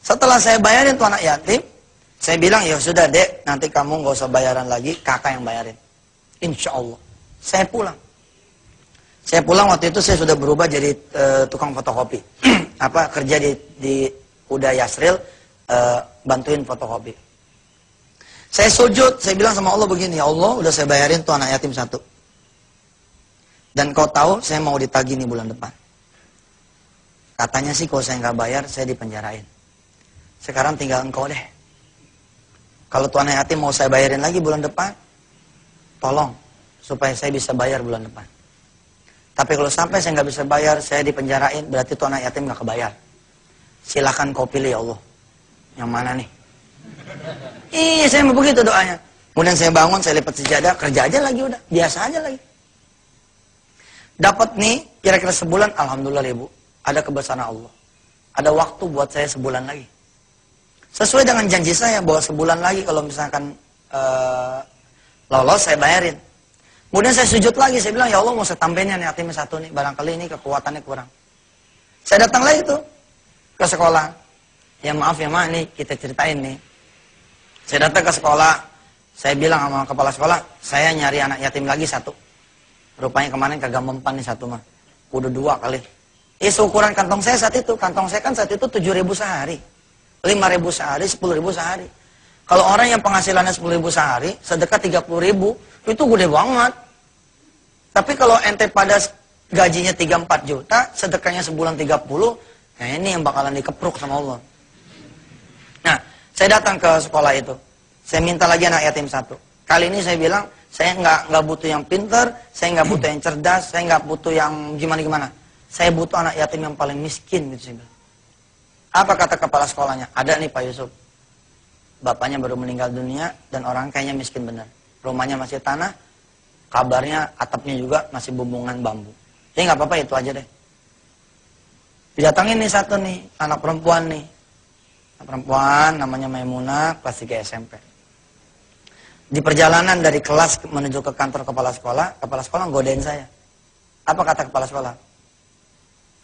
Setelah saya bayarin tuh anak yatim, saya bilang, ya sudah dek, nanti kamu nggak usah bayaran lagi, kakak yang bayarin. Insya Allah. Saya pulang. Saya pulang waktu itu saya sudah berubah jadi tukang fotokopi. Kerja di Uda Yasril, bantuin fotokopi. Saya sujud, saya bilang sama Allah begini, ya Allah, udah saya bayarin tuh anak yatim satu. Dan kau tahu saya mau ditagih nih bulan depan. Katanya sih kalau saya nggak bayar, saya dipenjarain. Sekarang tinggal engkau deh. Kalau tuh anak yatim mau saya bayarin lagi bulan depan, tolong supaya saya bisa bayar bulan depan. Tapi kalau sampai saya nggak bisa bayar, saya dipenjarain, berarti tuh anak yatim nggak kebayar. Silahkan kau pilih ya Allah. Yang mana nih? Iya, saya mau begitu doanya. Kemudian saya bangun, saya lipat sejadah, kerja aja lagi udah, biasa aja lagi. Dapat nih, kira-kira sebulan, alhamdulillah ibu, ada kebesaran Allah. Ada waktu buat saya sebulan lagi. Sesuai dengan janji saya bahwa sebulan lagi kalau misalkan lolos saya bayarin. Kemudian saya sujud lagi, saya bilang ya Allah mau saya tambahin nih yatimnya satu nih, barangkali ini kekuatannya kurang. Saya datang lagi tuh ke sekolah. Ya maaf nih kita ceritain nih. Saya datang ke sekolah, saya bilang sama kepala sekolah, saya nyari anak yatim lagi satu. Rupanya kemarin kagak mempan nih satu mah. Udah dua kali. Seukuran kantong saya saat itu, kantong saya kan saat itu 7.000 sehari. 5.000 sehari, 10.000 sehari. Kalau orang yang penghasilannya 10.000 sehari, sedekah 30.000, itu gede banget. Tapi kalau ente pada gajinya 3-4 juta, sedekahnya sebulan 30, nah ini yang bakalan dikepruk sama Allah. Nah, saya datang ke sekolah itu. Saya minta lagi anak yatim satu. Kali ini saya bilang, saya nggak butuh yang pintar, saya nggak butuh yang cerdas, saya nggak butuh yang gimana-gimana. Saya butuh anak yatim yang paling miskin, gitu saya bilang. Apa kata kepala sekolahnya? Ada nih Pak Yusuf. Bapaknya baru meninggal dunia dan orang kayaknya miskin benar. Rumahnya masih tanah, kabarnya atapnya juga masih bumbungan bambu. Ya nggak apa-apa, itu aja deh. Didatangin nih satu nih, anak perempuan nih. Anak perempuan namanya Maimunah, kelas 3 SMP. Di perjalanan dari kelas menuju ke kantor kepala sekolah godain saya. Apa kata kepala sekolah?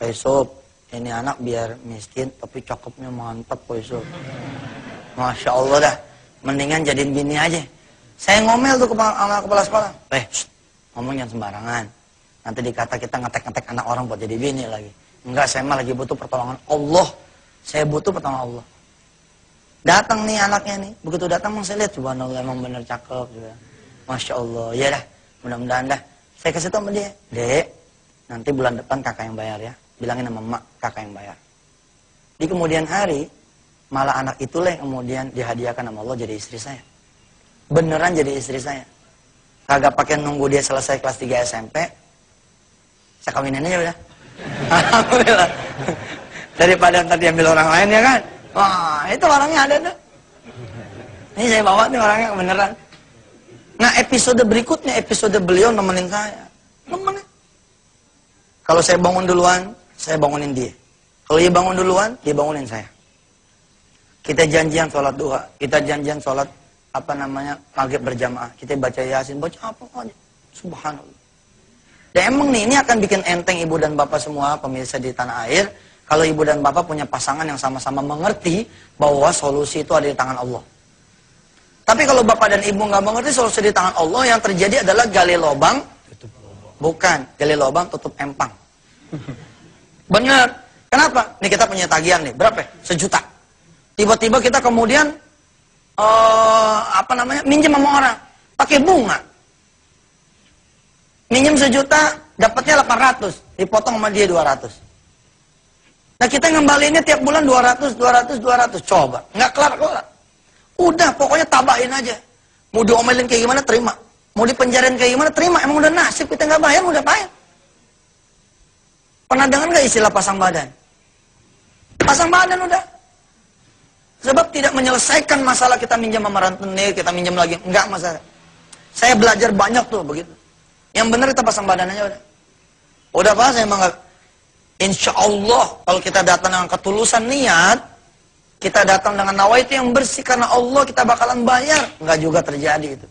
Pak Yusuf, ini anak biar miskin tapi cakepnya mantap Pak Yusuf. Masya Allah dah, mendingan jadiin bini aja. Saya ngomel tuh sama kepala sekolah. Ngomong jangan sembarangan. Nanti dikata kita ngetek-ngetek anak orang buat jadi bini lagi. Enggak, saya mah lagi butuh pertolongan Allah. Saya butuh pertolongan Allah. Datang nih anaknya nih. Begitu datang saya lihat, subhanallah emang bener cakep juga. Masya Allah. Ya dah, mudah-mudahan dah. Saya kasih tau sama dia, Dek, nanti bulan depan kakak yang bayar ya. Bilangin sama emak, kakak yang bayar. Di kemudian hari, malah anak itulah yang kemudian dihadiahkan sama Allah jadi istri saya. Beneran jadi istri saya. Kagak pakai nunggu dia selesai kelas 3 SMP. Saya kawinin aja udah. Alhamdulillah. Daripada ntar diambil orang lain ya kan. Wah, itu orangnya ada tuh. Ini saya bawa nih orangnya beneran. Nah, episode berikutnya, episode beliau nemenin saya. Nemenin. Kalau saya bangun duluan, saya bangunin dia. Kalau dia bangun duluan, dia bangunin saya. Kita janjian sholat duha, kita janjian sholat maghrib berjamaah. Kita baca Yasin, baca apa aja. Subhanallah. Dan emang nih, ini akan bikin enteng ibu dan bapak semua pemirsa di tanah air. Kalau ibu dan bapak punya pasangan yang sama-sama mengerti bahwa solusi itu ada di tangan Allah. Tapi kalau bapak dan ibu nggak mengerti solusi di tangan Allah, yang terjadi adalah gali lubang, bukan gali lubang tutup empang. Bener. Kenapa? Nih kita punya tagihan nih, berapa? 1 juta. Tiba-tiba kita kemudian minjem sama orang, pakai bunga. Minjem 1 juta, dapatnya 800, dipotong sama dia 200. Nah kita ngembaliinnya tiap bulan 200. Coba, nggak kelar-kelar. Udah, pokoknya tabain aja. Mau diomelin kayak gimana, terima. Mau dipenjarain kayak gimana, terima. Emang udah nasib, kita nggak bayar, udah bayar. Pernah dengar nggak istilah pasang badan? Pasang badan udah. Sebab tidak menyelesaikan masalah kita minjam sama rentenir, kita minjam lagi. Enggak masalah. Saya belajar banyak tuh begitu. Yang benar kita pasang badan aja udah. Udah Pak, saya emang nggak. Insya Allah, kalau kita datang dengan ketulusan niat, kita datang dengan nawaitu yang bersih, karena Allah kita bakalan bayar. Enggak juga terjadi itu.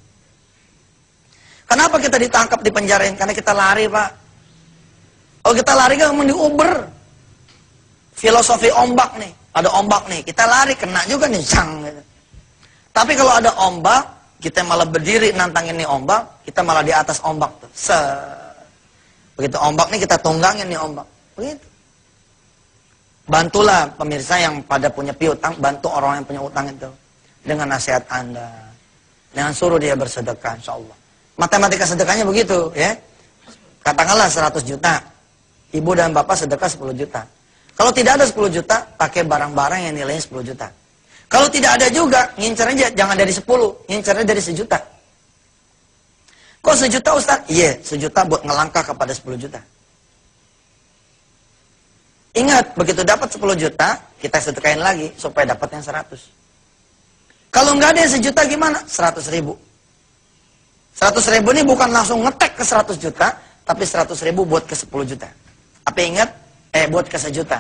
Kenapa kita ditangkap, dipenjarain? Karena kita lari Pak. Kalau kita lari kan mau di Uber. Filosofi ombak nih, ada ombak nih, kita lari kena juga nih, sang gitu. Tapi kalau ada ombak, kita malah berdiri nantangin nih ombak, kita malah di atas ombak tuh. Begitu ombak nih kita tunggangin nih ombak. Begitu. Bantulah pemirsa yang pada punya piutang, bantu orang yang punya utang itu dengan nasihat Anda. Jangan suruh dia bersedekah, insyaallah. Matematika sedekahnya begitu, ya. Katakanlah 100 juta. Ibu dan bapak sedekah 10 juta. Kalau tidak ada 10 juta, pakai barang-barang yang nilainya 10 juta. Kalau tidak ada juga, ngincer aja, jangan dari 10, ngincernya dari 1 juta. Kok 1 juta Ustaz? Iya, 1 juta buat ngelangkah kepada 10 juta. Ingat, begitu dapat 10 juta, kita sedekahin lagi supaya dapat yang 100. Kalau nggak ada yang 1 juta gimana? 100 ribu. 100 ribu ini bukan langsung ngetek ke 100 juta, tapi 100 ribu buat ke 10 juta. Apa ingat? Buat ke 1 juta.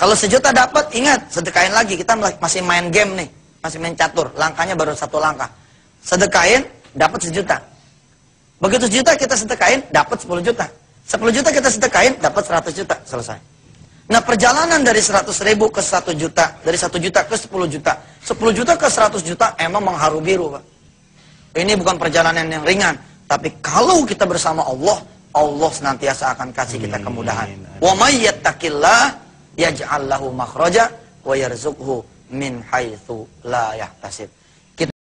Kalau 1 juta dapat, ingat, sedekahin lagi. Kita masih main game nih, masih main catur. Langkahnya baru 1 langkah. Sedekahin, dapat 1 juta. Begitu 1 juta kita sedekahin, dapat 10 juta. 10 juta kita sedekahin, dapat 100 juta. Selesai. Nah, perjalanan dari 100 ribu ke 1 juta, dari 1 juta ke 10 juta, 10 juta ke 100 juta, emang mengharu biru, Pak. Ini bukan perjalanan yang ringan. Tapi kalau kita bersama Allah, Allah senantiasa akan kasih kita kemudahan. Wa may yattaqillah yaj'al lahu makhraja wa yarzuqhu min haitsu la yahtasib.